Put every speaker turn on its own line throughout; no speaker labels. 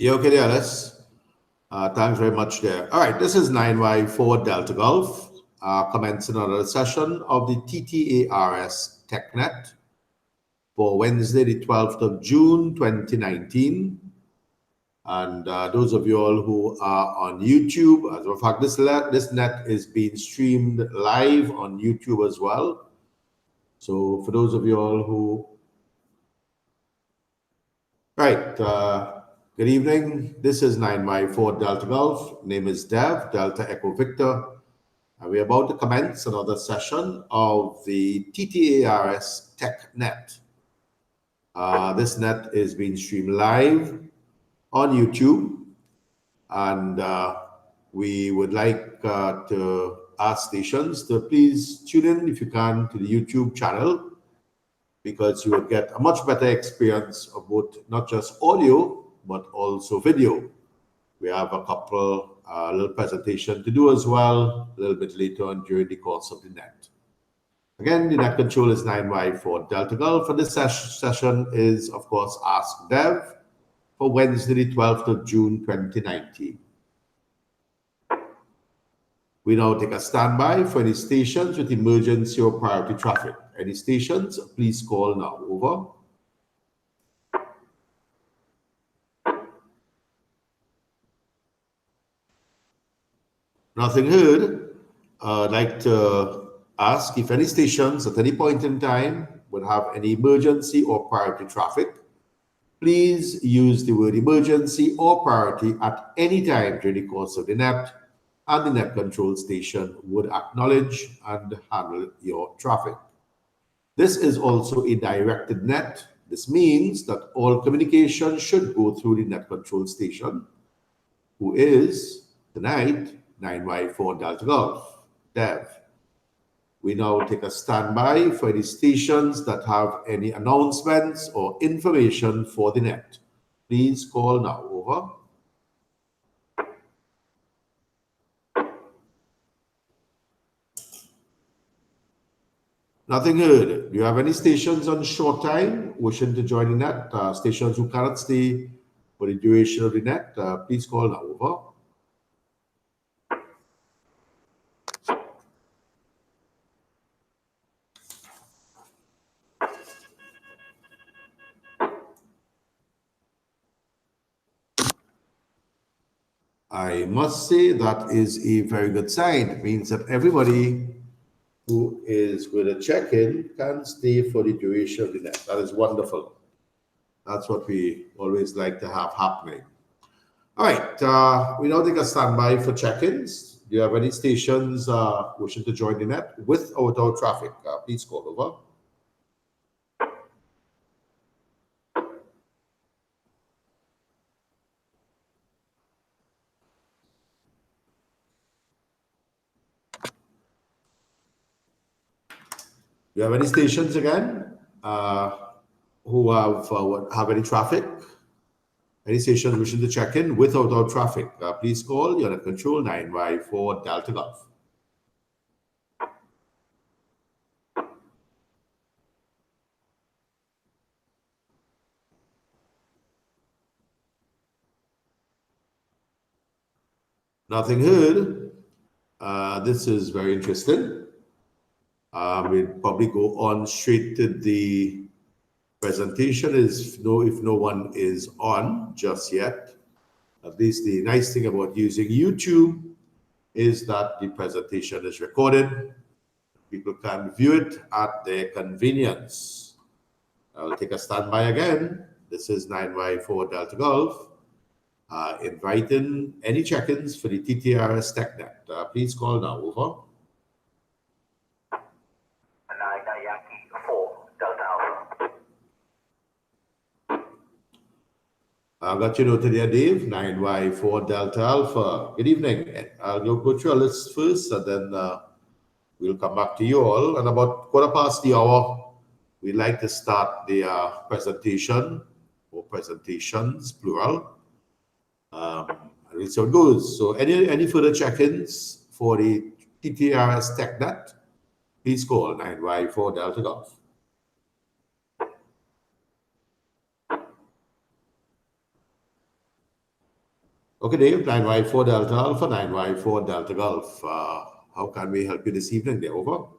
You okay there, Alice? Thanks very much there. All right, this is 9Y4 Delta Golf, commencing another session of the TTARS TechNet for Wednesday, the 12th of June, 2019. And those of you all who are on YouTube, as a matter of fact, this net is being streamed live on YouTube as well. So for those of you all who, right, good evening. This is 9Y4 Delta Golf. Name is Dev, Delta Echo Victor. And we're about to commence another session of the TTARS TechNet. This net is being streamed live on YouTube. And we would like to ask stations to please tune in if you can to the YouTube channel, because you will get a much better experience of both, not just audio, but also video. We have a couple little presentation to do as well, a little bit later on during the course of the net. Again, the net control is 9Y4 Delta Golf. For this session is, of course, Ask Dev for Wednesday, the 12th of June, 2019. We now take a standby for any stations with emergency or priority traffic. Any stations, please call now. Over. Nothing heard. I'd like to ask if any stations at any point in time would have any emergency or priority traffic. Please use the word emergency or priority at any time during the course of the net, and the net control station would acknowledge and handle your traffic. This is also a directed net. This means that all communication should go through the net control station, who is tonight 9Y4 Delta Golf, Dev. We now take a standby for any stations that have any announcements or information for the net. Please call now. Over. Nothing heard. Do you have any stations on short time wishing to join the net? Stations who cannot stay for the duration of the net, please call now. Over. I must say that is a very good sign. It means that everybody who is going to check in can stay for the duration of the net. That is wonderful. That's what we always like to have happening. All right, we now take a standby for check-ins. Do you have any stations wishing to join the net with or without traffic? Please call. Over. Do you have any stations again who have any traffic? Any stations wishing to check in with or without traffic? Please call. You're at control 9Y4 Delta Golf. Nothing heard. This is very interesting. We'll probably go on straight to the presentation if no one is on just yet. At least the nice thing about using YouTube is that the presentation is recorded. People can view it at their convenience. I'll take a standby again. This is 9Y4 Delta Golf. Inviting any check-ins for the TTRS TechNet. Please call now. Over. I got you noted here, Dave. 9Y4 Delta Alpha. Good evening. I'll go through a list first, and then we'll come back to you all. And about 1:15, we'd like to start the presentation, or presentations, plural. And we'll see how it goes. So any further check-ins for the TTRS TechNet, please call 9Y4 Delta Golf. Okay, Dave, 9Y4 Delta Alpha, 9Y4 Delta Golf. How can we help you this evening? There, over.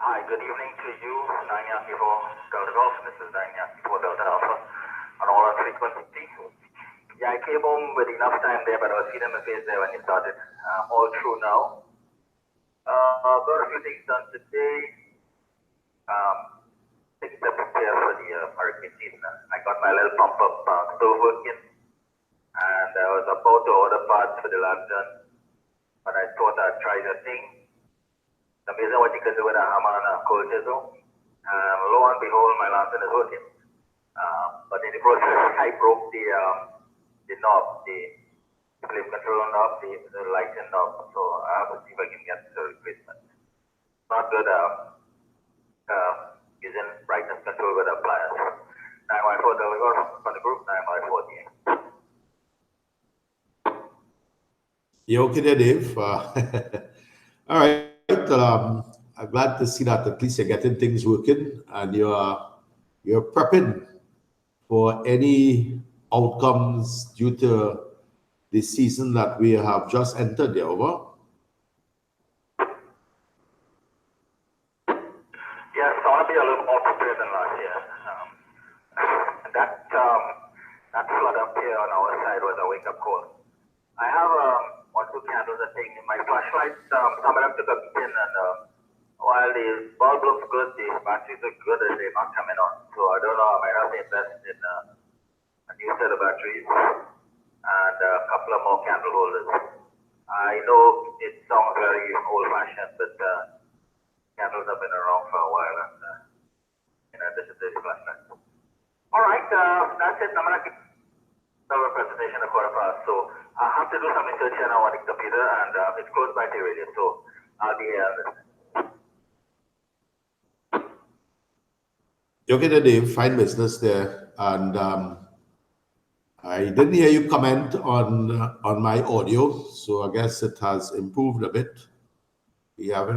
Hi, good evening to you, 9 Yankee 4 Delta Golf. This is 9 Yankee 4 Delta Alpha on all our frequency. Yeah, I came home with enough time there, but I was feeling my face there when you started. All true now. Got a few things done today. Things to prepare for the hurricane season. I got my little pump up stove working, and I was about to order parts for the lantern, but I thought I'd try the thing. It's amazing what you can do with a hammer and a cold chisel. Lo and behold, my lantern is working. But in the process, I broke the knob, the flame control knob, the lighting knob. So I have to see if I can get the replacement. Not good using brightness control with a pliers. 9Y4 Delaware from the group, 9Y4 DA.
You okay there, Dave? All right. I'm glad to see that at least you're getting things working and you're prepping for any outcomes due to the season that we have just entered there, over.
Yes, so I'll be a little more prepared than last year. That flood up here on our side was a wake-up call. I have 1, 2 candles I think in my flashlight. Some of them took a pin, and while the bulb looks good, the batteries look good, and they're not coming on. So I don't know, I might have to invest in a new set of batteries and a couple of more candle holders. I know it sounds very old-fashioned, but candles have been around for a while, and in addition to the flashlight. All right, that's it. I'm going to give the presentation a 1:15. So I have to do some research here now on the computer, and it's close by to radio, so I'll be here.
Okay there, Dave. Fine business there. And I didn't hear you comment on my audio, so I guess it has improved a bit. We have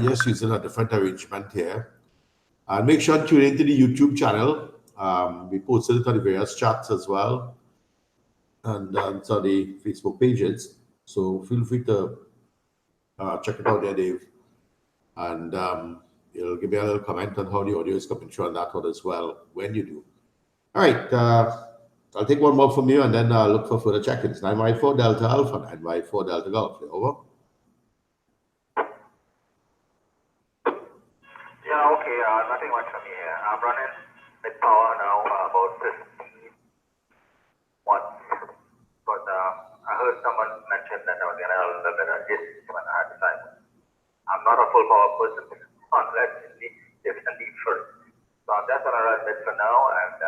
just using a different arrangement here. And make sure to tune into the YouTube channel. We posted it on the various chats as well, and on the Facebook pages. So feel free to check it out there, Dave. And you'll give me a little comment on how the audio is coming through on that one as well when you do. All right. I'll take one more from you and then look for further check-ins. 9Y4 Delta Alpha, 9Y4 Delta Golf. Over.
Yeah, okay, nothing much from me here. I'm running with power now about 15 watts. But I heard someone mention that I was getting a little bit of hit when I had time. I'm not a full power person unless there's a need for it. So I'm just going to run this for now, and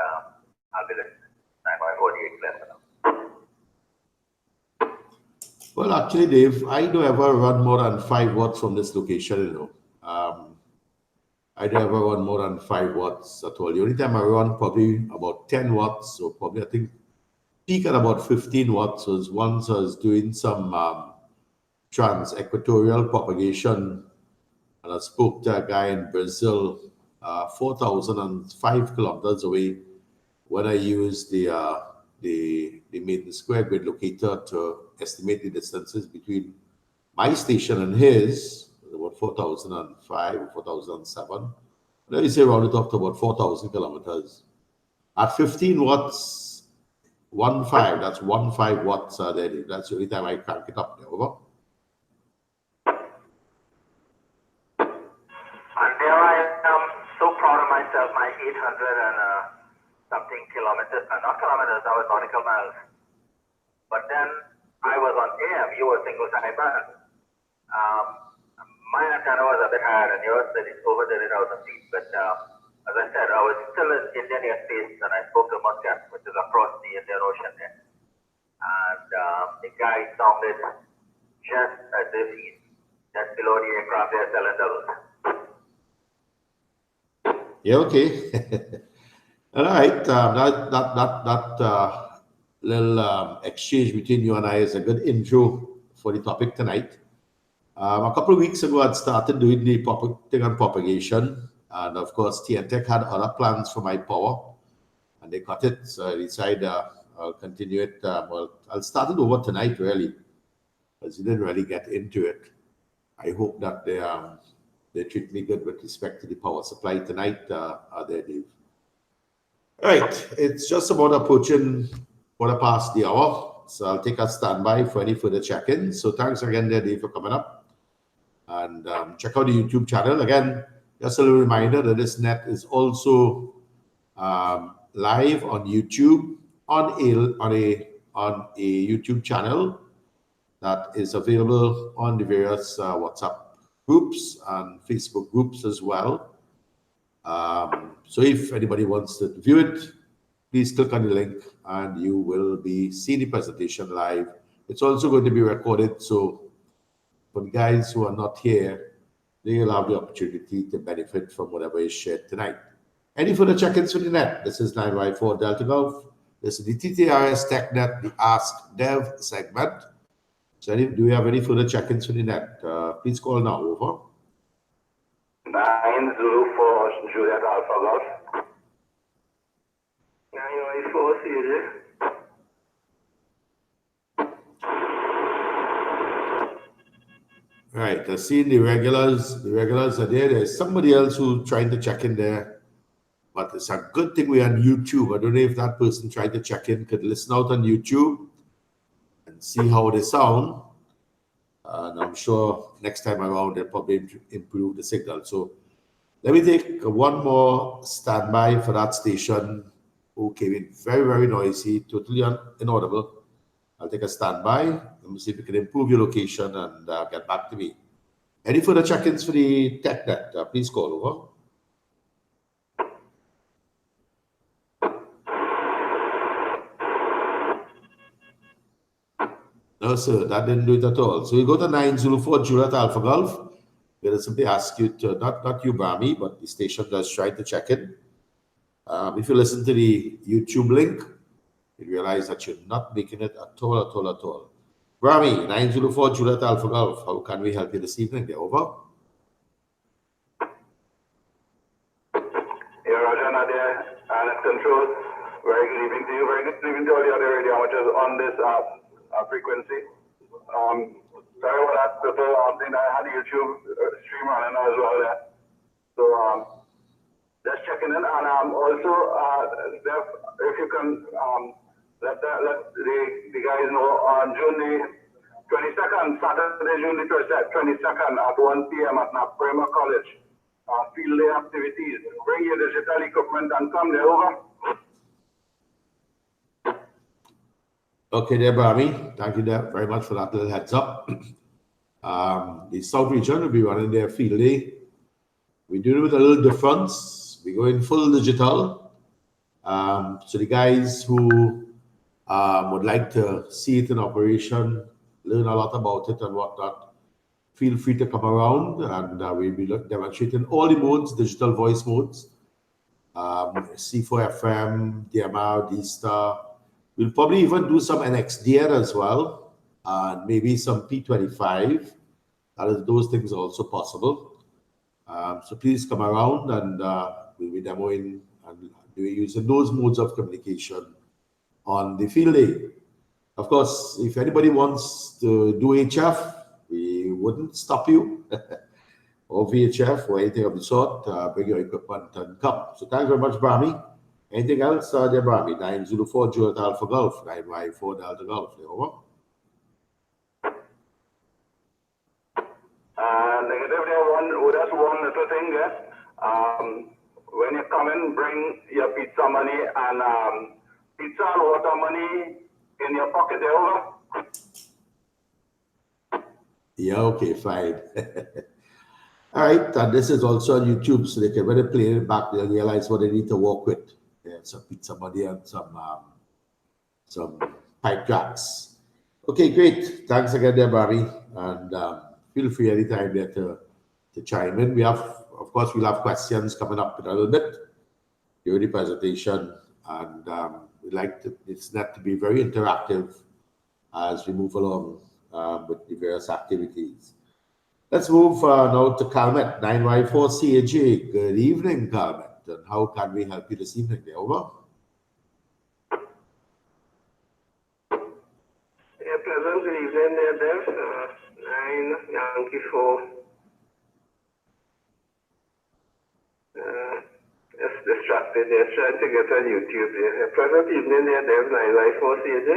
I'll be listening. 9Y48 left for now.
Well, actually, Dave, I don't ever run more than 5 watts from this location, you know. I don't ever run more than 5 watts at all. The only time I run probably about 10 watts, so probably I think peak at about 15 watts was once I was doing some Trans-Equatorial propagation, and I spoke to a guy in Brazil, 4,005 kilometers away, when I used the maiden square grid locator to estimate the distances between my station and his, about 4,005 or 4,007. Let me say round it up to about 4,000 kilometers. At 15 watts, 1.5, that's 1.5 watts there. That's the only time I crank it up there. Over.
And there I am, so proud of myself, my 800 and something kilometers, not kilometers, that was nautical miles. But then I was on AM, you were single sideband. My antenna was a bit higher than yours, that is over 30,000 feet. But as I said, I was still in Indian airspace, and I spoke to Muscat, which is across the Indian Ocean there. And the guy sounded just as if he's just below the aircraft there selling doubles.
Yeah, okay. All right. That little exchange between you and I is a good intro for the topic tonight. A couple of weeks ago, I'd started doing the thing on propagation. And of course, TNTech had other plans for my power. and they cut it. So I decided I'll continue it. Well, I'll start it over tonight, really, because you didn't really get into it. I hope that they treat me good with respect to the power supply tonight. There, Dave. All right, it's just about approaching past the hour, so I'll take a standby for any further check-ins. So thanks again, there, Dave, for coming up, and check out the YouTube channel again. Just a little reminder that this net is also live on YouTube on a YouTube channel that is available on the various WhatsApp groups and Facebook groups as well. So if anybody wants to view it, please click on the link and you will be seeing the presentation live. It's also going to be recorded, so for the guys who are not here, they will have the opportunity to benefit from whatever is shared tonight. Any further check-ins for the net? This is 9Y4 Delta Golf. This is the TTRS TechNet, the Ask Dev segment. So do we have any further check-ins for the net? Please call now, over.
904 Juliet Alpha Golf. 9Y4 CJ.
Right, I see the regulars. The regulars are there. There's somebody else who's trying to check in there. But it's a good thing we're on YouTube. I don't know if that person trying to check in could listen out on YouTube and see how they sound. And I'm sure next time around they'll probably improve the signal. So let me take one more standby for that station who came in very, very noisy, totally inaudible. I'll take a standby. Let me see if we can improve your location and get back to me. Any further check-ins for the TechNet? Please call, over. No, sir, that didn't do it at all. So we go to 904 Juliet Alpha Golf. We're going to simply ask you to, not you, Brahmi, but the station does try to check in. If you listen to the YouTube link, you realize that you're not making it at all. Brahmi, 904 Juliet Alpha Golf. How can we help you this evening? They're over.
Yeah, Roger, Nadia, and control. Very good evening to you. Very good evening to all the other radio amateurs on this frequency. Sorry about that little thing. I had a YouTube stream running as well there. So just checking in, and also if you can let the guys know on June the 22nd, Saturday, June the 22nd at 1 p.m. at Naprema College. Field day activities. Bring your digital equipment and come there, over.
Okay, there, Brahmi. Thank you very much for that little heads up. The South region will be running their field day. We do it with a little difference. We go in full digital. So the guys who would like to see it in operation, learn a lot about it and whatnot, feel free to come around, and we'll be demonstrating all the modes, digital voice modes, C4 FM, DMR, D-Star. We'll probably even do some NXDN as well, and maybe some P25. Those things are also possible. So please come around, and we'll be demoing and using those modes of communication on the field day. Of course, if anybody wants to do HF, we wouldn't stop you, or VHF or anything of the sort. Bring your equipment and come. So thanks very much, Brahmi. Anything else, there, Brahmi? 904 Juliet Alpha Golf, 9Y4 Delta Golf. Over.
Negative, that's one little thing there. When you come in, bring your pizza money and pizza and water money in your pocket there, over.
Yeah, okay, fine. All right, and this is also on YouTube, so they can, when they play it back, they'll realize what they need to work with. Yeah, some pizza money and some pipe jacks. Okay, great. Thanks again there, Barry. And feel free anytime there to chime in. We have, of course, we'll have questions coming up in a little bit during the presentation. And we'd like it's not to be very interactive as we move along with the various activities. Let's move now to Calmet, 9Y4 CAG. Good evening, Calmet. And how can we help you this evening? Over.
evening there, Dev. 9 Yankee 4. Just distracted there, trying to get on YouTube there. Present evening there, Dev. 9Y4 CJ.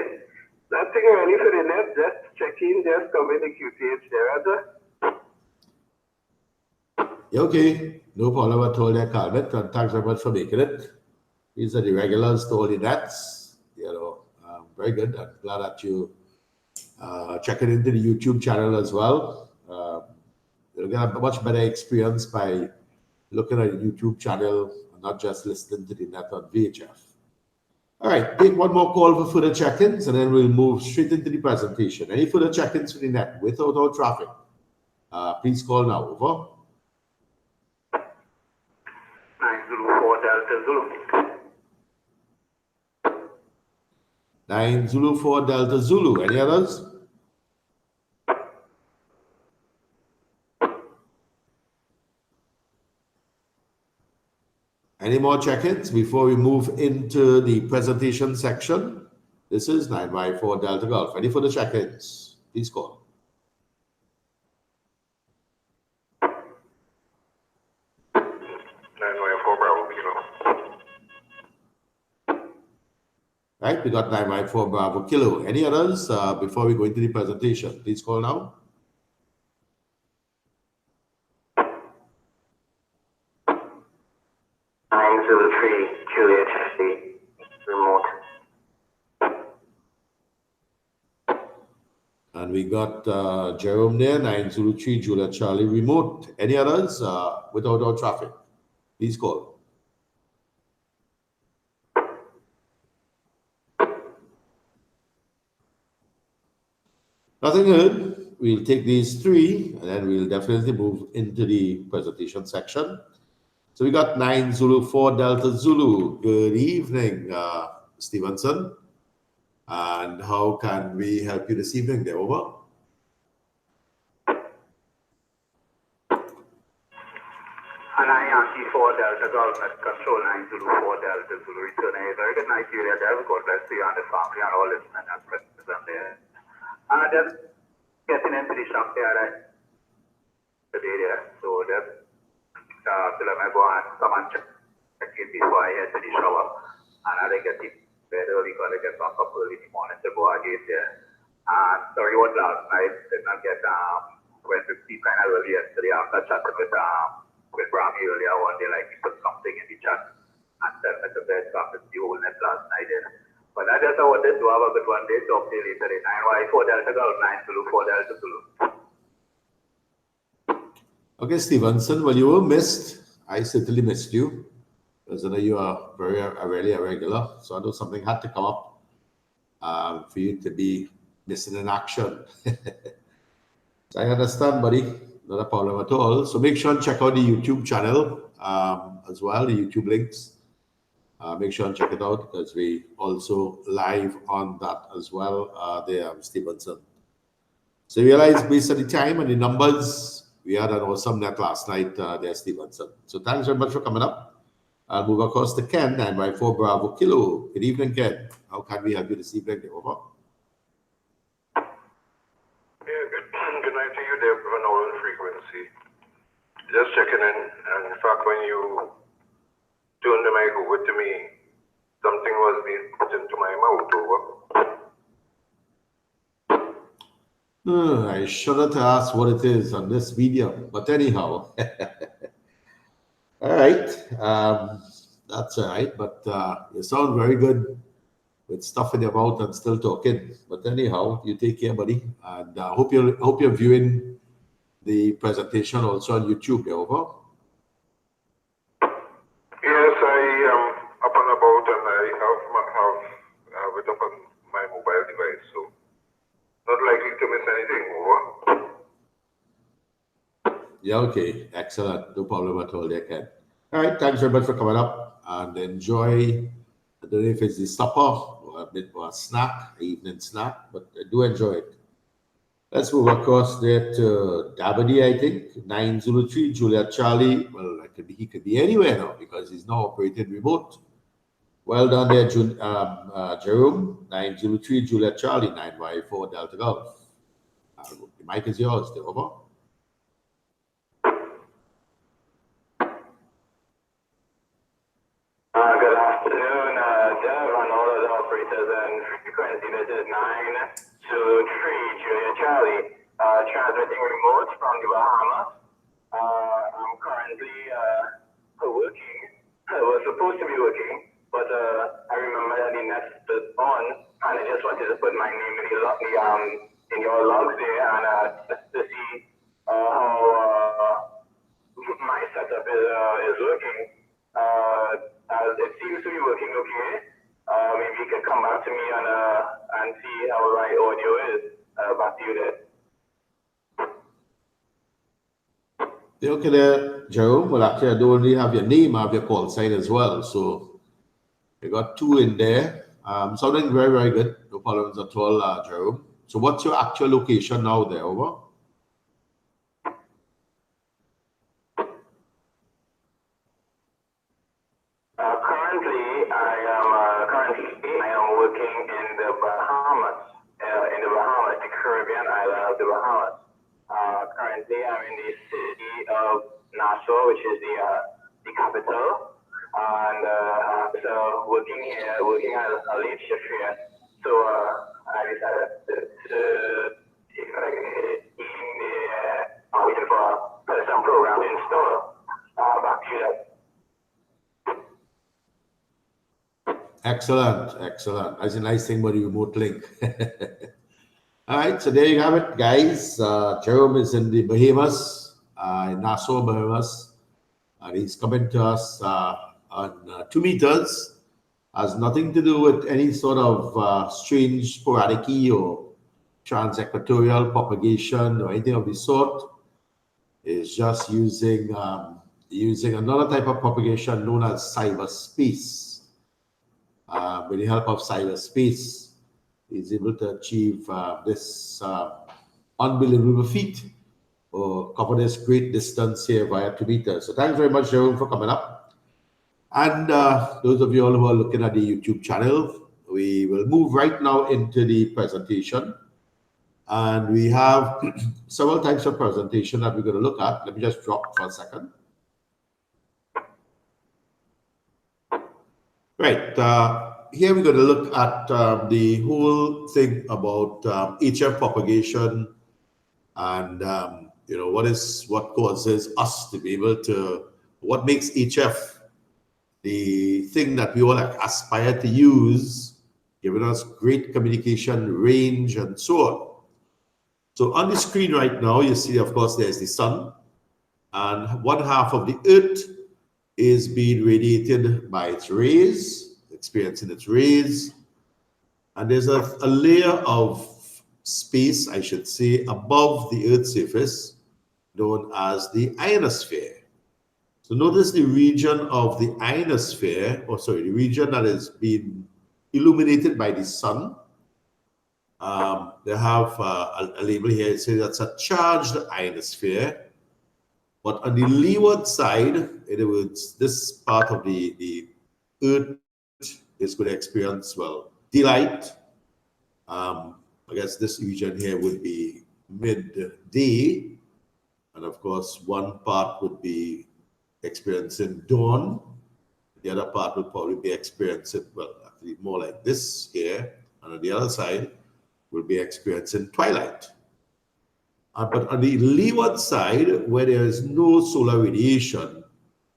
Nothing ready for the net, just checking, just coming to QTH there, Roger.
Okay, no problem at all there, Calvin, and thanks very much for making it. These are the regulars to all the nets. Very good. I'm glad that you check it into the YouTube channel as well. You'll get a much better experience by looking at the YouTube channel and not just listening to the net on VHF. All right, take one more call for further check-ins, and then we'll move straight into the presentation. Any further check-ins for the net with or without traffic? Please call now. Over.
9 Zulu 4 Delta Zulu.
9 Zulu 4 Delta Zulu. Any others? Any more check-ins before we move into the presentation section? This is 9Y4 Delta Golf. Any further check-ins? Please call.
9Y4 Bravo Kilo.
Right, we got 9Y4 Bravo Kilo. Any others before we go into the presentation? Please call now.
903 Juliet remote.
And we got Jerome there, 903 Juliet Charlie remote. Any others without our traffic? Please call. Nothing heard. We'll take these three and then we'll definitely move into the presentation section. So we got 9 Zulu 4 Delta Zulu. Good evening, Stevenson. And how can we help you this evening there? Over.
And I Yankee 4 Delta Golf at Control 9 Zulu 4 Delta Zulu. Return a very good night to you there. God bless you and the family and all listening and present there. Just getting into the shop there today there. So just till I go and come and check it before I head to the shower. And I get it bed early because I get back up early in the morning to go again there. And sorry what last night did not get went to sleep kind of early yesterday after chatting with Brahmi earlier one day, like he put something in the chat and sent me to bed after the whole net last night there. But I just wanted to have a good one day. Talk to you later. 9Y4 Delta Golf 9 Zulu 4 Delta Zulu.
Okay, Stevenson, well, you were missed. I certainly missed you because I know you are really a regular. So I know something had to come up for you to be missing in action. So I understand, buddy. Not a problem at all. So make sure and check out the YouTube channel as well, the YouTube links. Make sure and check it out because we also live on that as well. There, Stevenson. So you realize based on the time and the numbers, we had an awesome net last night there, Stevenson. So thanks very much for coming up. I'll move across to Ken, 9Y4 Bravo Kilo. Good evening, Ken. How can we help you this evening? Over.
Good night to you, Dave, on all frequency. Just checking in, and in fact, when you turned the mic over to me, something was being put into my mouth over.
I shouldn't ask what it is on this video, but anyhow. All right. That's all right, but you sound very good with stuff in your mouth and still talking. But anyhow, you take care, buddy. And hope you're viewing the presentation also on YouTube. Over.
Yes, I am up and about, and I have it up on my mobile device, so not likely to miss anything. Over.
Yeah, okay. Excellent. No problem at all there, Ken. All right. Thanks very much for coming up and enjoy. I don't know if it's the supper or a bit more a snack, an evening snack, but I do enjoy it. Let's move across there to Dabadi, I think. 903 Juliet Charlie. Well, he could be anywhere now because he's now operating remote. Well done there, Jerome. 903 Juliet Charlie, 9Y4 Delta Golf. The mic is yours, over.
Good afternoon, Dev, and all of the operators and frequency. This is 923 Julia Charlie, transmitting remote from the Bahamas. I'm currently working. I was supposed to be working, but I remember that the net was on, and I just wanted to put my name in your logs there, and just to see how my setup is working. It seems to be working okay. Maybe you can come back to me and see how my audio is. Back to you there.
Okay there, Jerome. Well, actually, I don't only have your name, I have your call sign as well. So we got two in there. Sounding very, very good. No problems at all, Jerome. So what's your actual location now there, over?
Currently, I am working in the Bahamas, the Caribbean island of the Bahamas. Currently, I'm in the city of Nassau, which is the capital, and so working as a late shift here. So I decided to take a evening there, waiting for some programs in store. Back to you.
Excellent, excellent. That's a nice thing about the remote link. All right, so there you have it, guys. Jerome is in the Bahamas, in Nassau, Bahamas, and he's coming to us on 2 meters. Has nothing to do with any sort of strange sporadic or trans-equatorial propagation or anything of the sort. It's just using another type of propagation known as cyberspace. With the help of cyberspace, is able to achieve this unbelievable feat or cover this great distance here via 2 meters. So thanks very much, Jerome, for coming up. And those of you all who are looking at the YouTube channel, we will move right now into the presentation. And we have several types of presentation that we're going to look at. Let me just drop for a second. Right. Here we're going to look at the whole thing about HF propagation and what causes us to be able to, what makes HF the thing that we all aspire to use, giving us great communication range and so on. So on the screen right now, you see, of course, there's the sun, and one half of the earth is being radiated by its rays, experiencing its rays, and there's a layer of space, I should say, above the Earth's surface, known as the ionosphere. So notice the region of the ionosphere, the region that is being illuminated by the sun. They have a label here. It says that's a charged ionosphere. But on the leeward side, in other words, this part of the Earth is going to experience, daylight. I guess this region here would be midday. And of course, one part would be experiencing dawn. The other part would probably be experiencing, actually more like this here. And on the other side, will be experiencing twilight. But on the leeward side, where there is no solar radiation,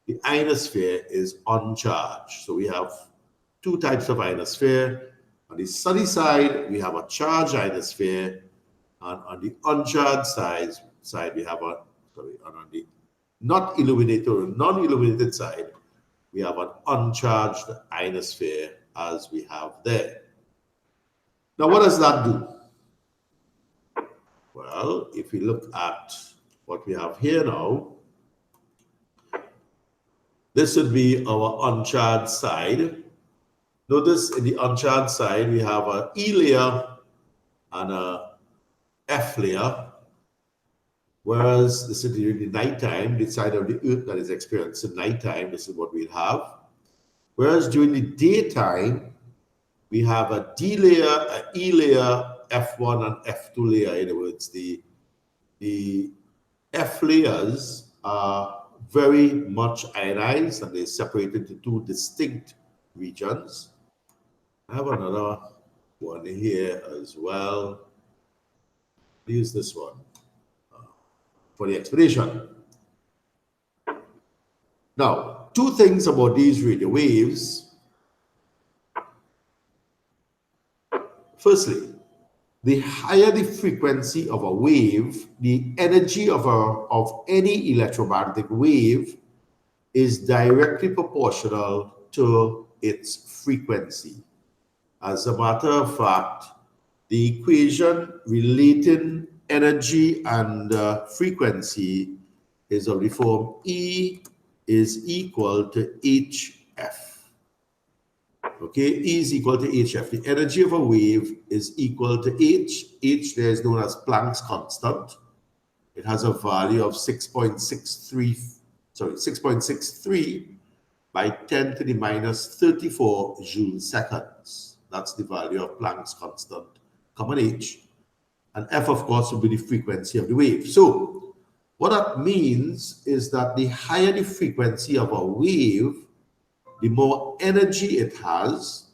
the ionosphere is uncharged. So we have two types of ionosphere. On the sunny side, we have a charged ionosphere, and on the uncharged side we have and on the not illuminated or non-illuminated side, we have an uncharged ionosphere as we have there. Now, what does that do? Well, if we look at what we have here now, this would be our uncharged side. Notice in the uncharged side, we have an E layer and a F layer, whereas this is during the nighttime, the side of the Earth that is experiencing nighttime, this is what we'll have. Whereas during the daytime, we have a D layer, an E layer, F1 and F2 layer. In other words, the F layers are very much ionized and they're separated into two distinct regions. I have another one here as well. Use this one for the explanation. Now, two things about these radio waves. Firstly, the higher the frequency of a wave, the energy of any electromagnetic wave is directly proportional to its frequency. As a matter of fact, the equation relating energy and frequency is of the form E is equal to HF. Okay, E is equal to HF. The energy of a wave is equal to H. H there is known as Planck's constant. It has a value of 6.63 by 10 to the minus 34 Joule seconds. That's the value of Planck's constant, common H. And F, of course, will be the frequency of the wave. So what that means is that the higher the frequency of a wave, the more energy it has,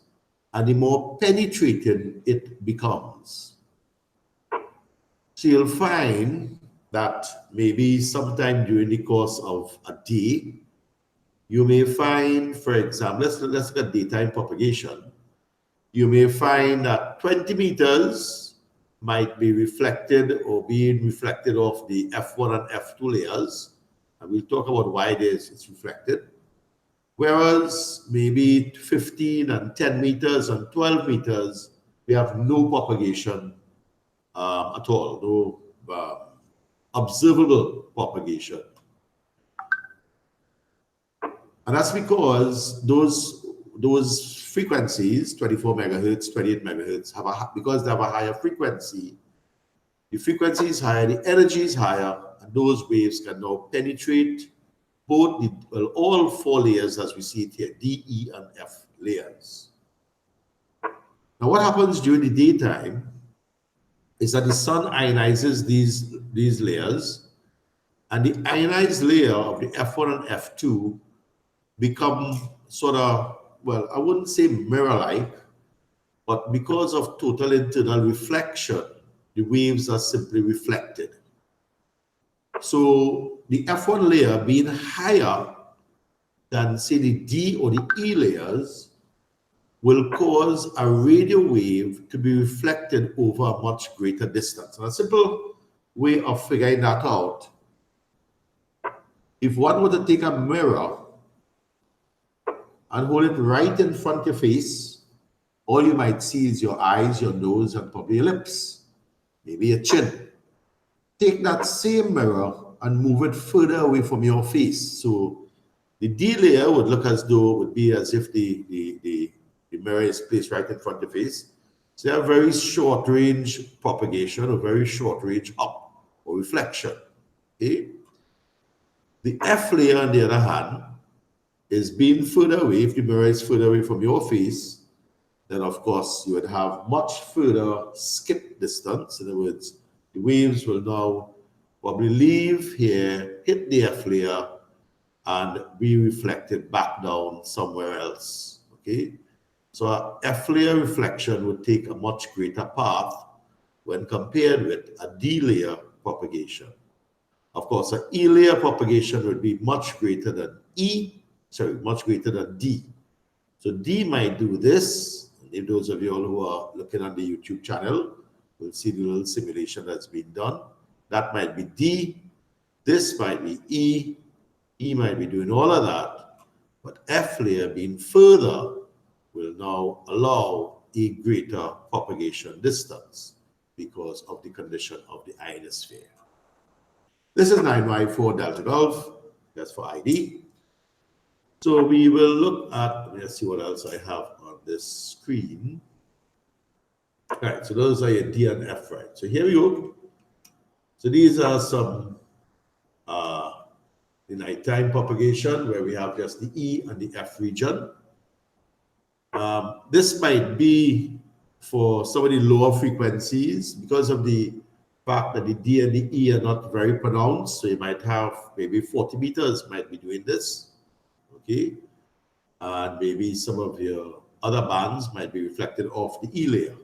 and the more penetrating it becomes. So you'll find that maybe sometime during the course of a day, you may find, for example, let's look at daytime propagation. You may find that 20 meters might be reflected or being reflected off the F1 and F2 layers, and we'll talk about why it's reflected. Whereas maybe 15 and 10 meters and 12 meters, we have no propagation at all, no observable propagation. And that's because those frequencies, 24 megahertz, 28 megahertz, because they have a higher frequency, the frequency is higher, the energy is higher, and those waves can now penetrate both all four layers as we see it here, D, E, and F layers. Now what happens during the daytime is that the sun ionizes these layers, and the ionized layer of the F1 and F2 become sort of, well, I wouldn't say mirror-like, but because of total internal reflection, the waves are simply reflected. So the F1 layer being higher than, say, the D or the E layers will cause a radio wave to be reflected over a much greater distance. And a simple way of figuring that out, if one were to take a mirror and hold it right in front of your face, all you might see is your eyes, your nose, and probably your lips, maybe your chin. Take that same mirror and move it further away from your face. So the D layer would look as though it would be as if the mirror is placed right in front of your face. So they have very short range propagation or very short range up or reflection. Okay? The F layer, on the other hand, is being further away. If the mirror is further away from your face, then of course you would have much further skip distance. In other words, the waves will now probably leave here, hit the F layer, and be reflected back down somewhere else. Okay, so a F layer reflection would take a much greater path when compared with a D layer propagation. Of course, an E layer propagation would be much greater than much greater than D. So D might do this. If those of you all who are looking on the YouTube channel will see the little simulation that's been done. That might be D. This might be E. E might be doing all of that. But F layer being further will now allow a greater propagation distance because of the condition of the ionosphere. This is 9Y4 Delta Golf. That's for ID. So we will look at, let's see what else I have on this screen. All right, so those are your D and F, right? So here we go. So these are some the nighttime propagation where we have just the E and the F region. This might be for some of the lower frequencies, because of the fact that the D and the E are not very pronounced, so you might have maybe 40 meters might be doing this, okay? And maybe some of your other bands might be reflected off the E layer.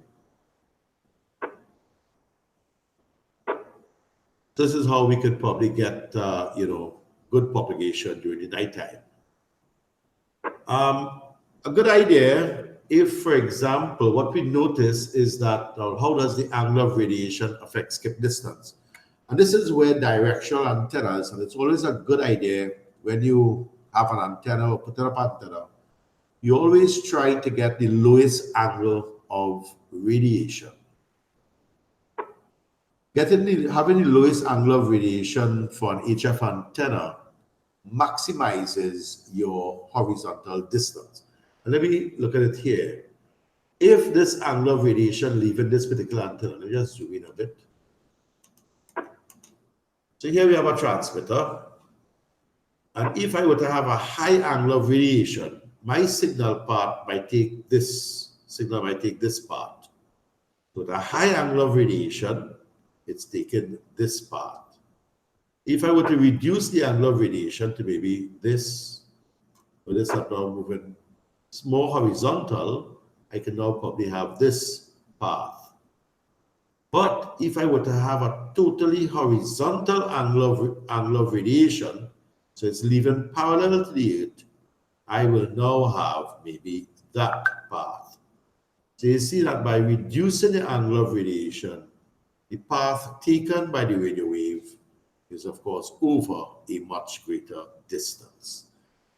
This is how we could probably get, good propagation during the nighttime. A good idea, if, for example, what we notice is that how does the angle of radiation affect skip distance? And this is where directional antennas, and it's always a good idea when you have an antenna or put up antenna, you always try to get the lowest angle of radiation. Having the lowest angle of radiation for an HF antenna maximizes your horizontal distance. And let me look at it here. If this angle of radiation leaving this particular antenna, let me just zoom in a bit. So here we have a transmitter. And if I were to have a high angle of radiation, my signal part might take this part. So the high angle of radiation, it's taken this part. If I were to reduce the angle of radiation to maybe this, or this up now moving more horizontal, I can now probably have this path. But if I were to have a totally horizontal angle of radiation, so it's leaving parallel to the Earth, I will now have maybe that path. So you see that by reducing the angle of radiation, the path taken by the radio wave is, of course, over a much greater distance.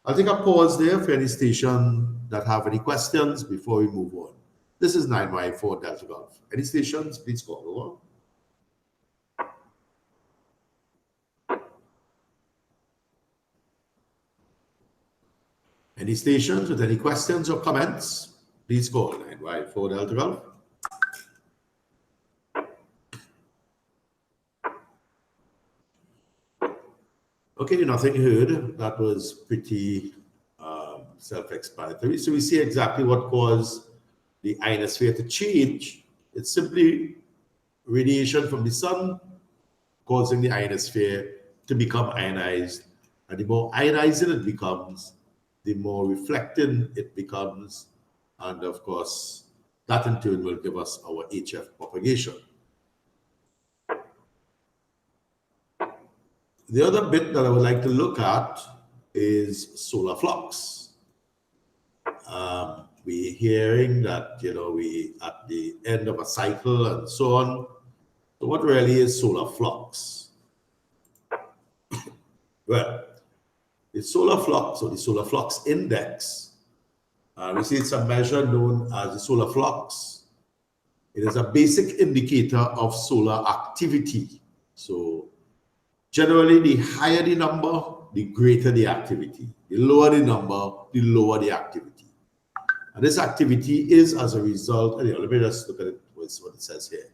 I'll take a pause there for any station that have any questions before we move on. This is 9Y4 Delta Golf. Any stations, please call over. Any stations with any questions or comments, please call 9Y4 Delta Golf. Okay, nothing heard. That was pretty self-explanatory. So we see exactly what caused the ionosphere to change. It's simply radiation from the sun causing the ionosphere to become ionized. And the more ionizing it becomes, the more reflecting it becomes. And of course, that in turn will give us our HF propagation. The other bit that I would like to look at is solar flux. We're hearing that, we at the end of a cycle and so on. So what really is solar flux? Well, the solar flux or the solar flux index, we see it's a measure known as the solar flux. It is a basic indicator of solar activity. So generally, the higher the number, the greater the activity. The lower the number, the lower the activity. And this activity is as a result, anyway, let me just look at it, what it says here.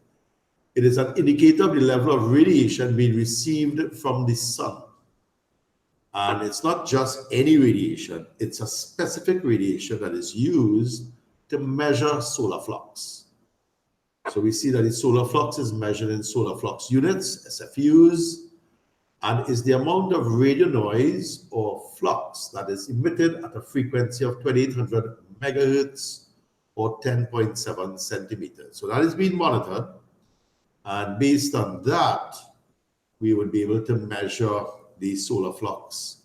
It is an indicator of the level of radiation being received from the sun. And it's not just any radiation, it's a specific radiation that is used to measure solar flux. So we see that the solar flux is measured in solar flux units, SFUs, and is the amount of radio noise or flux that is emitted at a frequency of 2800 megahertz or 10.7 centimeters. So that is being monitored, and based on that, we would be able to measure the solar flux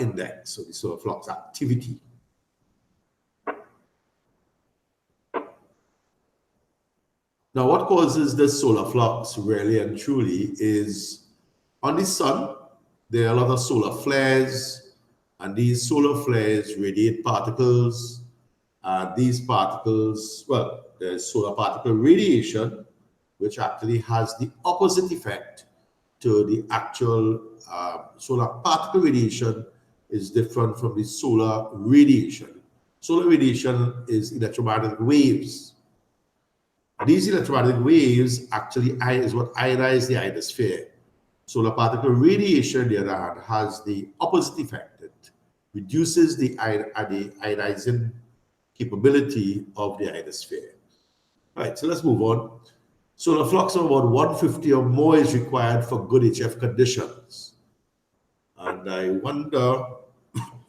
index, so the solar flux activity. Now, what causes this solar flux really and truly is on the sun, there are a lot of solar flares, and these solar flares radiate particles. These particles, well, there's solar particle radiation, which actually has the opposite effect to the actual solar particle radiation is different from the solar radiation. Solar radiation is electromagnetic waves. These electromagnetic waves actually is what ionize the ionosphere. Solar particle radiation, on the other hand, has the opposite effect. It reduces the ionizing capability of the ionosphere. Right, so let's move on. Solar flux of about 150 or more is required for good HF conditions. And I wonder,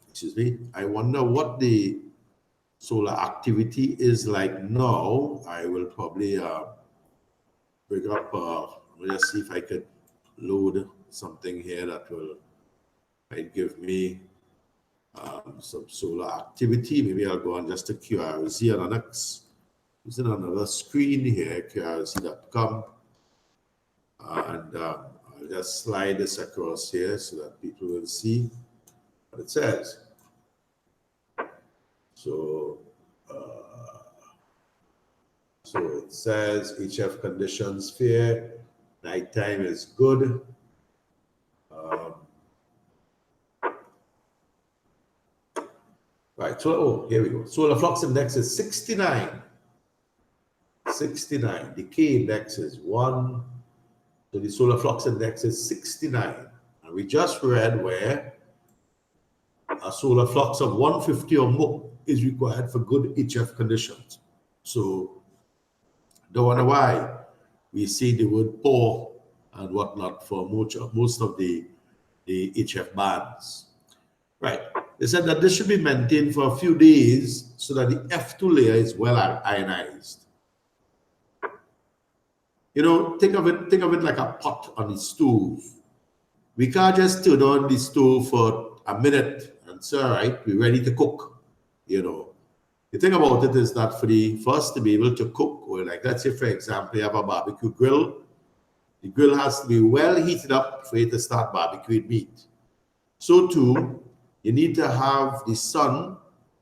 excuse me, I wonder what the solar activity is like now. I will probably bring up, let me just see if I could load something here that will might give me some solar activity. Maybe I'll go on just to QRZ on the next, using another screen here, QRZ.com. And I'll just slide this across here so that people will see what it says. So, so it says HF conditions fair, nighttime is good. Right, so oh, here we go. Solar flux index is 69. 69. Decay index is 1. So the solar flux index is 69. And we just read where a solar flux of 150 or more is required for good HF conditions. So don't wonder why we see the word poor and whatnot for most of the HF bands. Right. They said that this should be maintained for a few days so that the F2 layer is well ionized. You know, think of it like a pot on the stove. We can't just turn on the stove for a minute and say, all right, we're ready to cook. You know, the thing about it is that for us to be able to cook, or like let's say for example, you have a barbecue grill. The grill has to be well heated up for you to start barbecuing meat. So too, you need to have the sun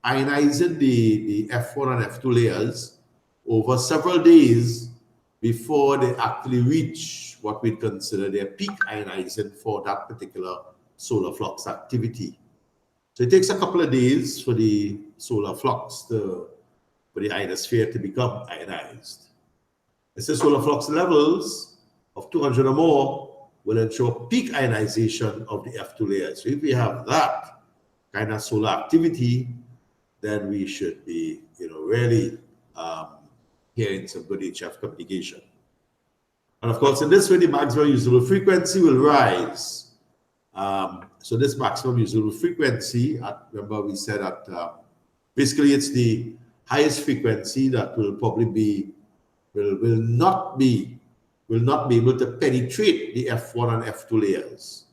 ionizing the F1 and F2 layers over several days before they actually reach what we consider their peak ionizing for that particular solar flux activity. So it takes a couple of days for the solar flux for the ionosphere to become ionized. It says solar flux levels of 200 or more will ensure peak ionization of the F2 layers. So if we have that kind of solar activity, then we should be, really hearing some good HF communication. And of course, in this way, the maximum usable frequency will rise. So this maximum usable frequency, remember we said that basically it's the highest frequency that will probably be, will not be able to penetrate the F1 and F2 layers.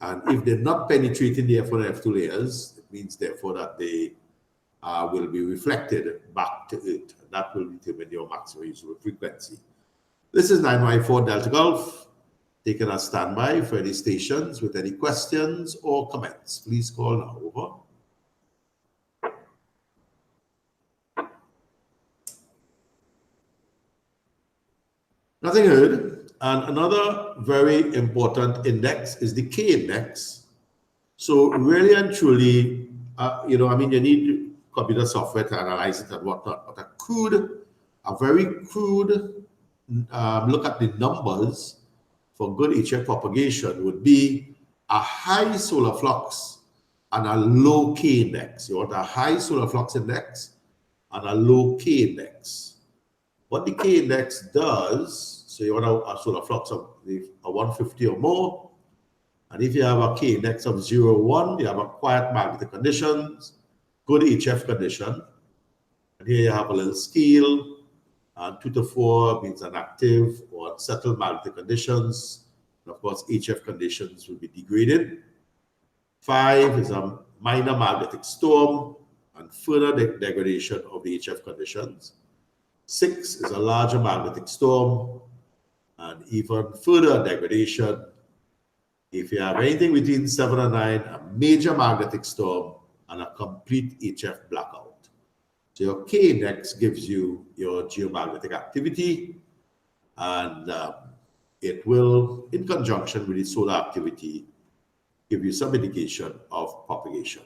And if they're not penetrating the F1 and F2 layers, it means therefore that they will be reflected back to Earth. That will determine your maximum usable frequency. This is 9Y4 Delta Golf, taking a standby for any stations with any questions or comments. Please call now. Over. Nothing heard. And another very important index is the K index. So really and truly, you need computer software to analyze it and whatnot. But a very crude look at the numbers for good HF propagation would be a high solar flux and a low K index. You want a high solar flux index and a low K index. What the K index does, so you want a solar flux of a 150 or more, and if you have a K index of 0.1, you have a quiet magnetic conditions, good HF condition. And here you have a little scale, and 2 to 4 means an active or unsettled magnetic conditions. And of course, HF conditions will be degraded. 5 is a minor magnetic storm and further degradation of the HF conditions. 6 is a larger magnetic storm and even further degradation. If you have anything between 7 and 9, a major magnetic storm and a complete HF blackout. So your K index gives you your geomagnetic activity, and it will, in conjunction with the solar activity, give you some indication of propagation.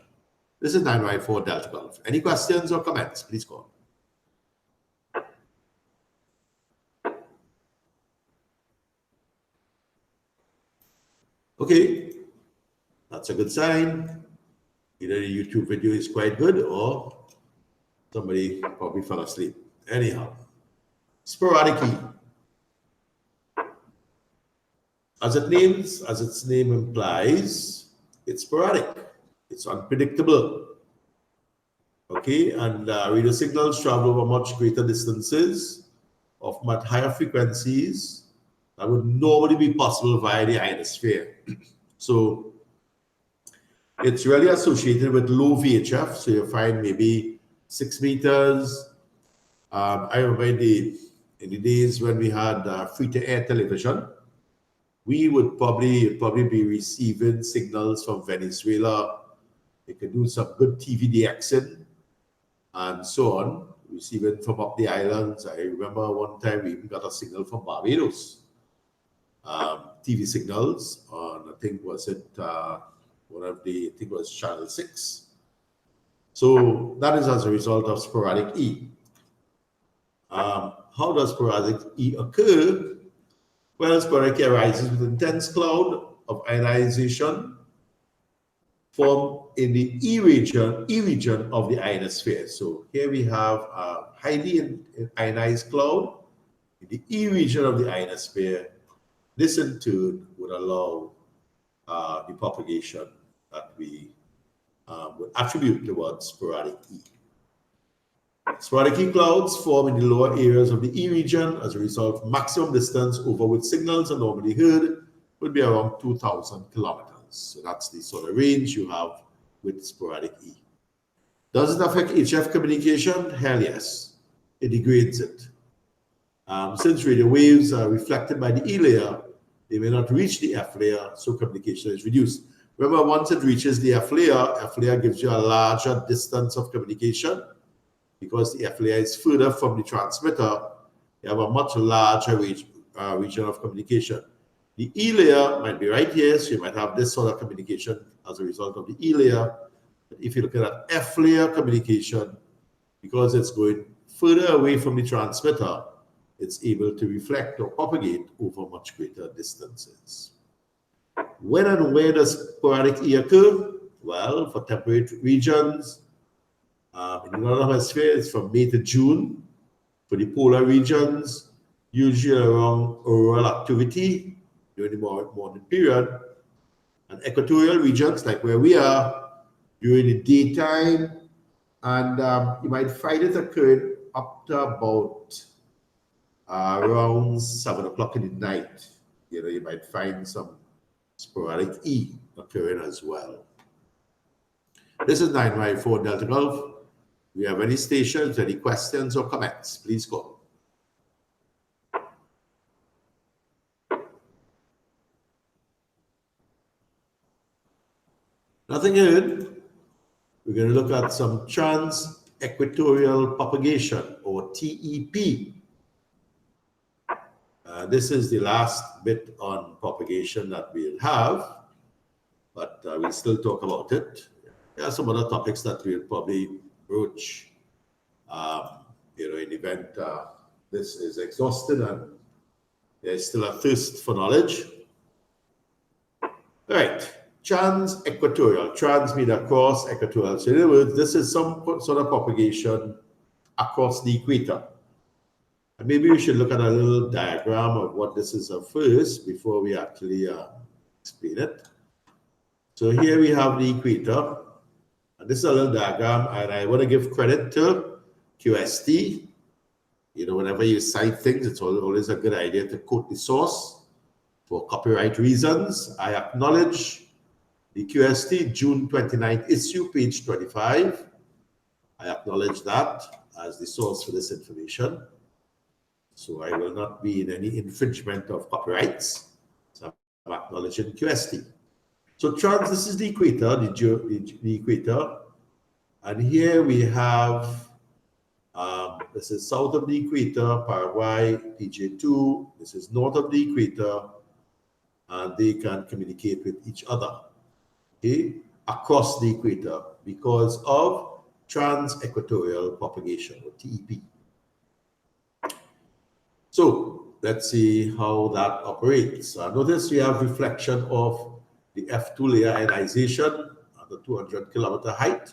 This is 9Y4 Delta Golf. Any questions or comments? Please call. Okay, that's a good sign. Either the YouTube video is quite good or somebody probably fell asleep. Anyhow, Sporadic E. As its name implies, it's sporadic. It's unpredictable. Okay, and radio signals travel over much greater distances of much higher frequencies that would normally be possible via the ionosphere. So it's really associated with low VHF. So you find maybe 6 meters. I remember in the days when we had free-to-air television, we would probably be receiving signals from Venezuela. They could do some good TV DXing and so on, receiving from up the islands. I remember one time we even got a signal from Barbados. TV signals on, I think was it one of the, I think it was Channel 6. So that is as a result of sporadic E. How does sporadic E occur? Well, sporadic E arises with intense cloud of ionization formed in the E region of the ionosphere. So here we have a highly ionized cloud in the E region of the ionosphere. This in turn would allow the propagation that we would attribute towards sporadic E. Sporadic E clouds form in the lower areas of the E region as a result. Maximum distance over which signals are normally heard would be around 2,000 kilometers. So that's the sort of range you have with sporadic E. Does it affect HF communication? Hell yes. It degrades it. Since radio waves are reflected by the E layer, they may not reach the F layer, so communication is reduced. Remember, once it reaches the F layer gives you a larger distance of communication. Because the F layer is further from the transmitter, you have a much larger region of communication. The E layer might be right here, so you might have this sort of communication as a result of the E layer. But if you look at F layer communication, because it's going further away from the transmitter, it's able to reflect or propagate over much greater distances. When and where does sporadic E occur? Well, for temperate regions, in the northern hemisphere, it's from May to June. For the polar regions, usually around auroral activity during the morning period. And equatorial regions, like where we are, during the daytime. And you might find it occurring up to about around 7 o'clock in the night. You know, you might find some sporadic E occurring as well. This is 9Y4 Delta Gulf. If you have any stations, any questions or comments, please call. Nothing heard. We're going to look at some trans-equatorial propagation, or TEP. This is the last bit on propagation that we'll have, but we'll still talk about it. There are some other topics that we'll probably broach, you know, in the event this is exhausted and there's still a thirst for knowledge. All right, trans-equatorial, trans means across, equatorial. So in other words, this is some sort of propagation across the equator. And maybe we should look at a little diagram of what this is first before we actually explain it. So here we have the equator. And this is a little diagram, and I want to give credit to QST. You know, whenever you cite things, it's always a good idea to quote the source for copyright reasons. I acknowledge the QST June 29th issue, page 25. I acknowledge that as the source for this information. So I will not be in any infringement of copyrights. So I'm acknowledging QST. So this is the equator, the equator. And here we have, this is south of the equator, Paraguay, PJ2. This is north of the equator. And they can communicate with each other, okay, across the equator because of trans-equatorial propagation, or TEP. So let's see how that operates. Notice we have reflection of the F2 layer ionization at the 200 kilometer height.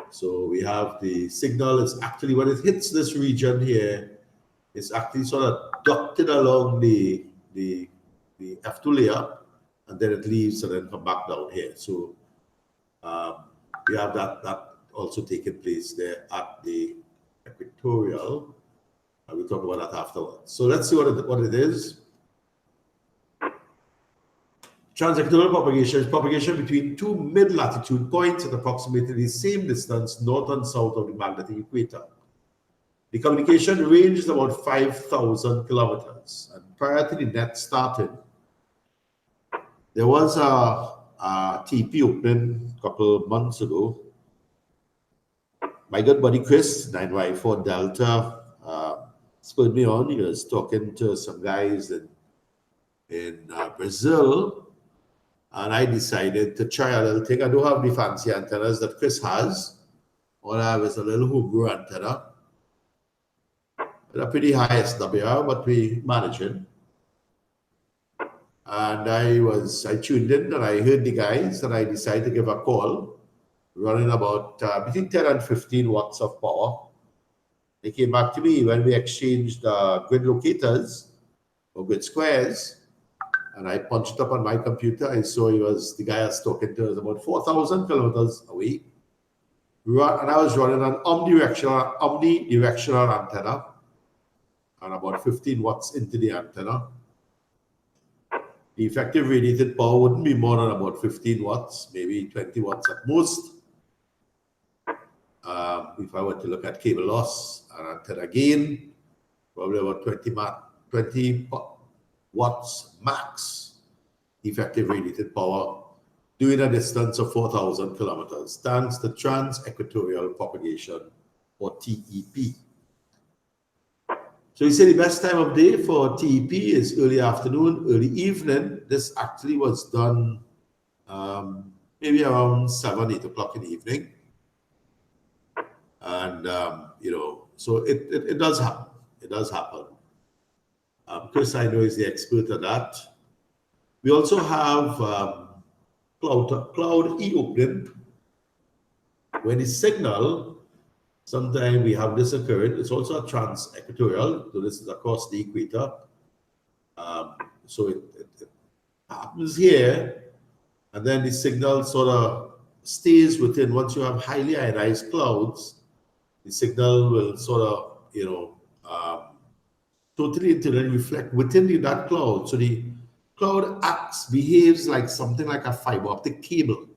So we have the signal is actually when it hits this region here, It's actually sort of ducted along the F2 layer, and then it leaves and then come back down here. So we have that also taking place there at the equatorial. And we'll talk about that afterwards. So let's see what it is. Trans-Equatorial propagation is propagation between two mid-latitude points at approximately the same distance north and south of the magnetic equator. The communication range is about 5,000 kilometers. And prior to the net starting, there was a TP opening a couple of months ago. My good buddy Chris, 9Y4 Delta, spurred me on. He was talking to some guys in Brazil. And I decided to try a little thing. I don't have the fancy antennas that Chris has. All I have is a little Hoogro antenna. With a pretty high SWR, but we managed it. And I tuned in and I heard the guys and I decided to give a call, running about between 10 and 15 watts of power. They came back to me when we exchanged grid locators or grid squares. And I punched it up on my computer. I saw the guy I was talking to was about 4,000 kilometers away. And I was running an omnidirectional antenna and about 15 watts into the antenna. The effective radiated power wouldn't be more than about 15 watts, maybe 20 watts at most. If I were to look at cable loss and antenna gain, probably about 20 watts max effective radiated power doing a distance of 4,000 kilometers, thanks to Trans-Equatorial Propagation, or TEP. So you say the best time of day for TEP is early afternoon, early evening. This actually was done maybe around 7, 8 o'clock in the evening. And, so it does happen. It does happen. Chris, I know, is the expert at that. We also have cloud e-opening, when the signal, sometimes we have this occurring. It's also a trans-equatorial, so this is across the equator. So it happens here, and then the signal sort of stays within. Once you have highly ionized clouds, the signal will sort of, totally internally reflect within that cloud. So the cloud behaves like something like a fiber optic cable.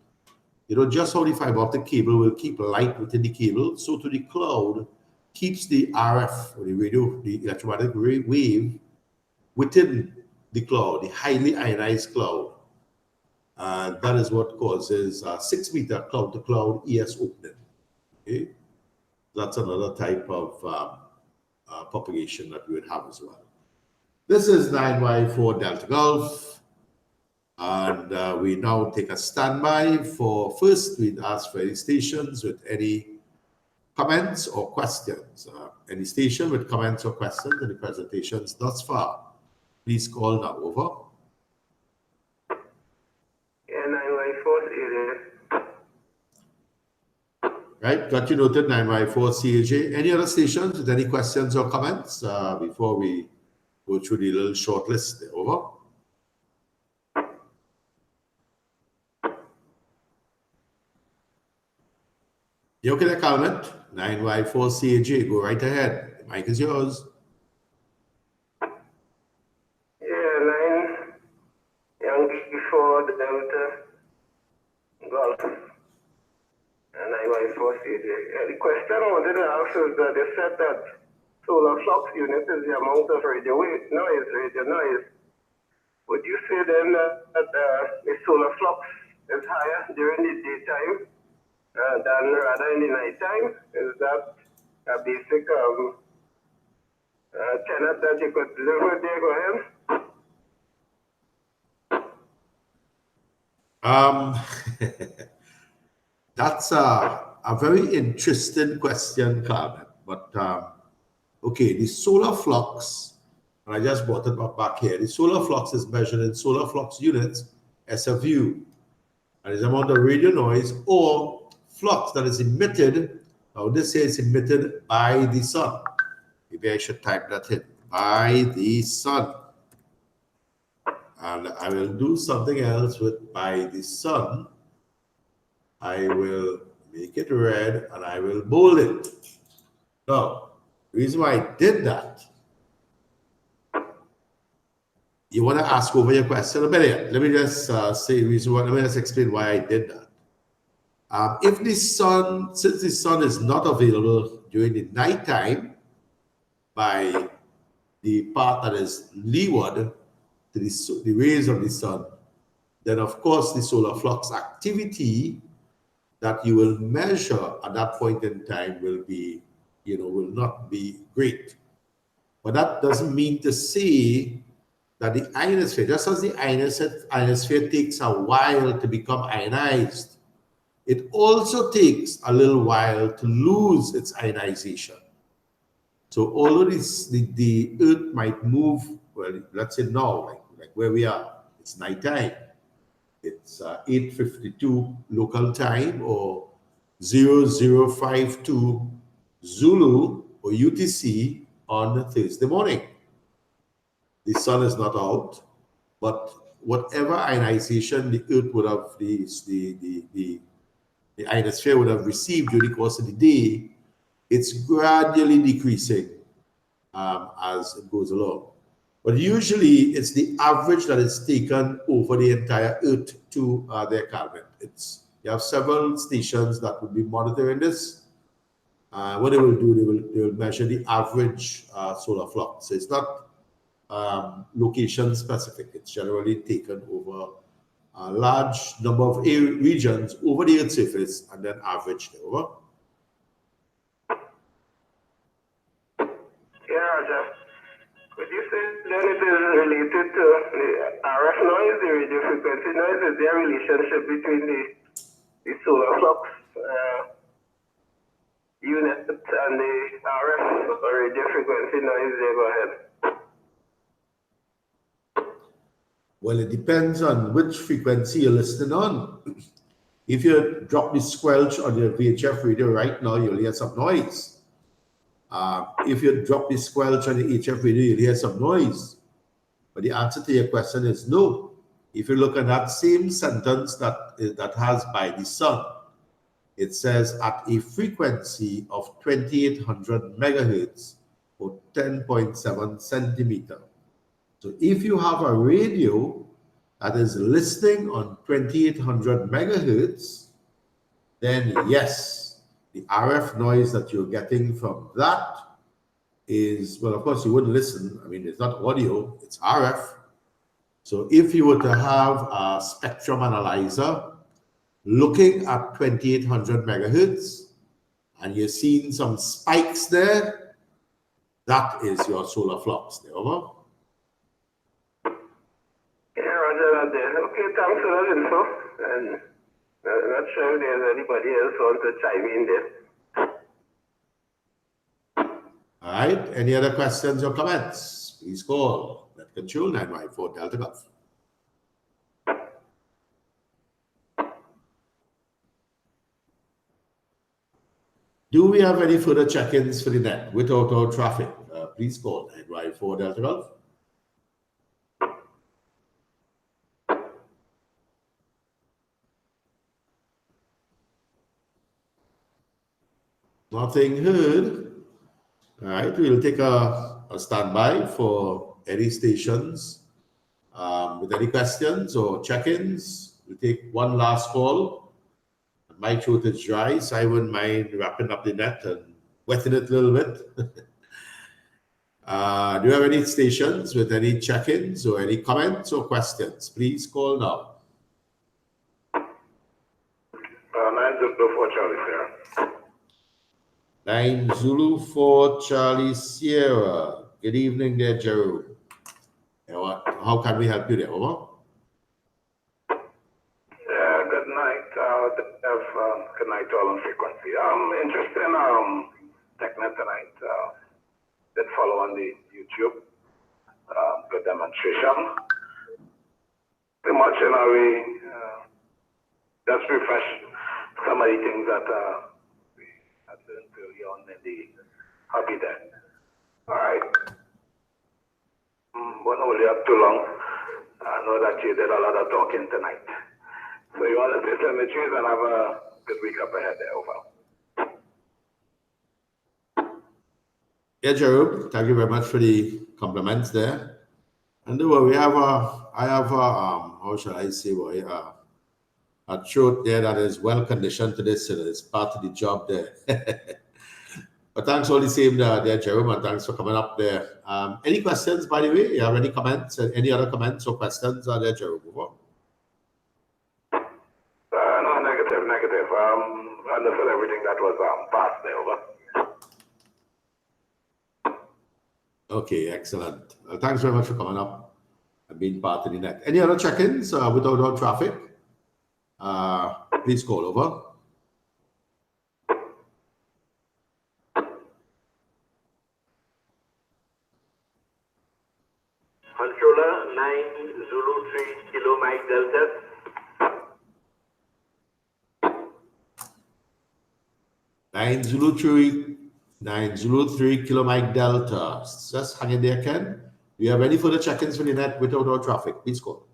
Just how the fiber optic cable will keep light within the cable, so to the cloud keeps the RF, or the electromagnetic wave, within the cloud, the highly ionized cloud. And that is what causes 6-meter cloud-to-cloud ES opening. Okay? That's another type of propagation that we would have as well. This is 9Y4 Delta Golf, and we now take a standby for, first we'd ask for any stations with any comments or questions. Any station with comments or questions in the presentations thus far, please call now. Over.
Yeah, 9Y4
Right, got you noted, 9Y4 CAJ. Any other stations with any questions or comments before we go through the little short list there? Over. You okay there, Calvin? 9Y4 CAJ, go right ahead. The mic is yours.
Yeah, 9 Yankee 4 Delta Golf. And 9Y4 CJ. The question I wanted to ask is that they said that solar flux unit is the amount of radio noise. Would you say then that the solar flux is higher during the daytime than rather in the nighttime? Is that a basic tenet that you could live with there? Go ahead.
That's a very interesting question, Carmen. But okay, the solar flux, and I just brought it back here. The solar flux is measured in solar flux units, SFU, and is the amount of radio noise or flux that is emitted. Now, this here is emitted by the sun. Maybe I should type that in. By the sun. And I will do something else with by the sun. I will make it red and I will bold it. Now, the reason why I did that, you want to ask over your question a minute. Let me just say reason why. Let me just explain why I did that. If the sun, since the sun is not available during the nighttime by the part that is leeward to the rays of the sun, then of course the solar flux activity that you will measure at that point in time will be, will not be great. But that doesn't mean to say that the ionosphere, just as the ionosphere takes a while to become ionized, it also takes a little while to lose its ionization. So although the Earth might move, well, let's say now, like where we are, it's nighttime. It's 8:52 local time or 0052 Zulu or UTC on Thursday morning. The sun is not out, but whatever ionization the Earth would have, the ionosphere would have received during the course of the day, it's gradually decreasing as it goes along. But usually it's the average that is taken over the entire Earth to their calendar. You have several stations that will be monitoring this. What they will do, they will measure the average solar flux. So it's not location specific. It's generally taken over a large number of regions over the Earth's surface and then averaged over.
Yeah, Roger. Could you say then it is related to the RF noise, the radio frequency noise? Is there a relationship between the solar flux unit and the RF or radio frequency noise? There, go ahead.
Well, it depends on which frequency you're listening on. If you drop the squelch on your VHF radio right now, you'll hear some noise. If you drop the squelch on the HF radio, you'll hear some noise. But the answer to your question is no. If you look at that same sentence that has by the sun, it says at a frequency of 2800 megahertz or 10.7 centimeter. So if you have a radio that is listening on 2800 megahertz, then yes, the RF noise that you're getting from that is, well, of course you wouldn't listen. I mean, it's not audio, it's RF. So if you were to have a spectrum analyzer looking at 2800 megahertz and you're seeing some spikes there, that is your solar flux. Over.
Yeah, Roger, that there. Okay, thanks for that info. And I'm not sure if there's anybody else wants to chime in there.
All right. Any other questions or comments? Please call that control 914 Delta Golf. Do we have any further check-ins for the net without our traffic? Please call 914 Delta Golf. Nothing heard. All right, we'll take a standby for any stations with any questions or check-ins. We'll take one last call. My throat is dry, so I wouldn't mind wrapping up the net and wetting it a little bit. Do you have any stations with any check-ins or any comments or questions? Please call now.
904 Charlie Sierra.
9 Zulu 4 Charlie Sierra. Good evening there, Jerome. How can we help you there? Over.
Yeah, good night. Good night to all on frequency. I'm interested in TechNet tonight. Did follow on the YouTube. Good demonstration. Pretty much, we just refresh some of the things that we had learned early on in the hobby there.
All right. Won't hold you up too long. I know that you did a lot of talking tonight. So you want to say some trees and have a good week up ahead there. Over.
Yeah, Jerome, thank you very much for the compliments there. And we have I have how shall I say, a throat there that is well conditioned to this, and it's part of the job there. But thanks all the same there, Jerome, and thanks for coming up there. Any questions, by the way? You have any comments? Any other comments or questions there, Jerome?
No, negative. I understood everything that was passed there. Over.
Okay, excellent. Thanks very much for coming up and being part of the net. Any other check-ins without traffic? Please call over.
Controller 9 Zulu 3 Kilo Mike Delta.
9 Zulu 3 Kilo Mike Delta. Just hang in there, Ken. Do you have any further check-ins for the net without our traffic? Please call.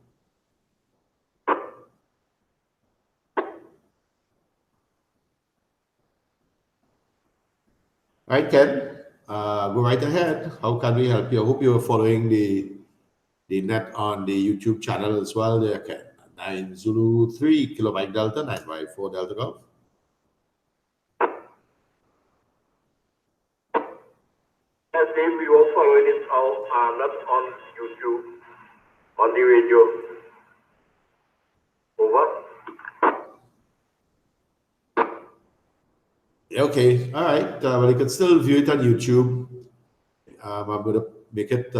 All right, Ken, go right ahead. How can we help you? I hope you are following the net on the YouTube channel as well there, Ken. 9 Zulu 3 Kilo Mike Delta, 9Y4 Delta Golf.
Yes, Dave, we were following it all, not on YouTube, on the radio. Over.
Okay, all right. Well, you can still view it on YouTube. I'm going to make it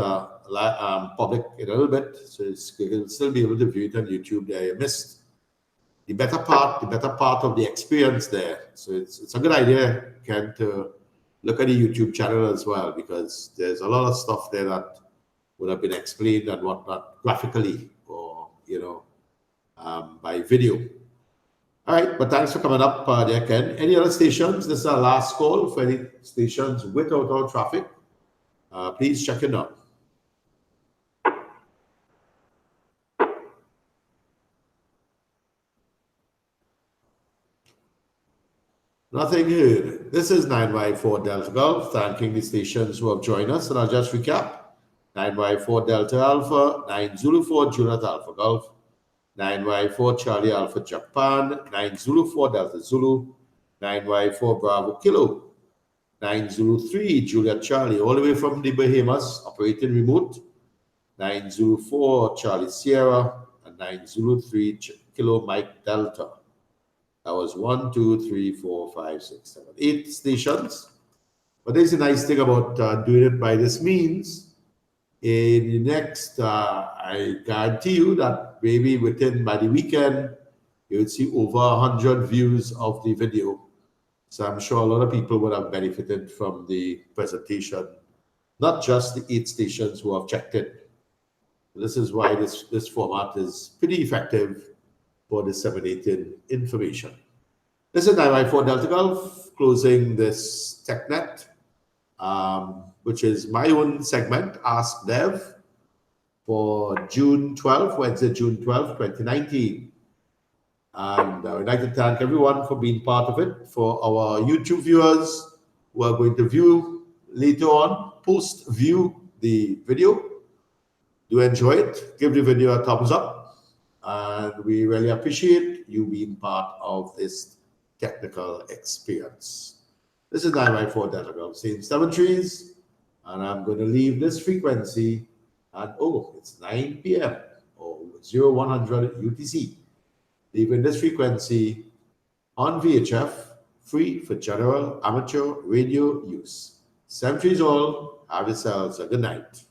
public in a little bit, so you can still be able to view it on YouTube. There, you missed the better part of the experience there. So it's a good idea, Ken, to look at the YouTube channel as well, because there's a lot of stuff there that would have been explained and whatnot graphically or by video. All right, but thanks for coming up there, Ken. Any other stations? This is our last call for any stations without our traffic. Please check it out. Nothing heard. This is 9Y4 Delta Golf, thanking the stations who have joined us, and I'll just recap. 9Y4 Delta Alpha, 9 Zulu 4 Juliet Alpha Golf, 9Y4 Charlie Alpha Japan, 9 Zulu 4 Delta Zulu, 9Y4 Bravo Kilo, 9 Zulu 3 Juliet Charlie, all the way from the Bahamas, operating remote, 9 Zulu 4 Charlie Sierra, and 9 Zulu 3 Kilo Mike Delta. That was 1, 2, 3, 4, 5, 6, 7, 8 stations. But there's a nice thing about doing it by this means. In the next, I guarantee you that maybe by the weekend, you would see over 100 views of the video. So I'm sure a lot of people would have benefited from the presentation, not just the 8 stations who have checked it. This is why this format is pretty effective for disseminating information. This is 9Y4 Delta Golf, closing this TechNet, which is my own segment, Ask Dev, for June 12th, Wednesday, June 12th, 2019. And I would like to thank everyone for being part of it. For our YouTube viewers who are going to view later on, post-view the video, do enjoy it. Give the video a thumbs up. And we really appreciate you being part of this technical experience. This is 9Y4 Delta Golf, same 7 trees. And I'm going to leave this frequency at, it's 9 p.m. or 0100 UTC. Leaving this frequency on VHF, free for general amateur radio use. 7 trees all. Have yourselves a good night.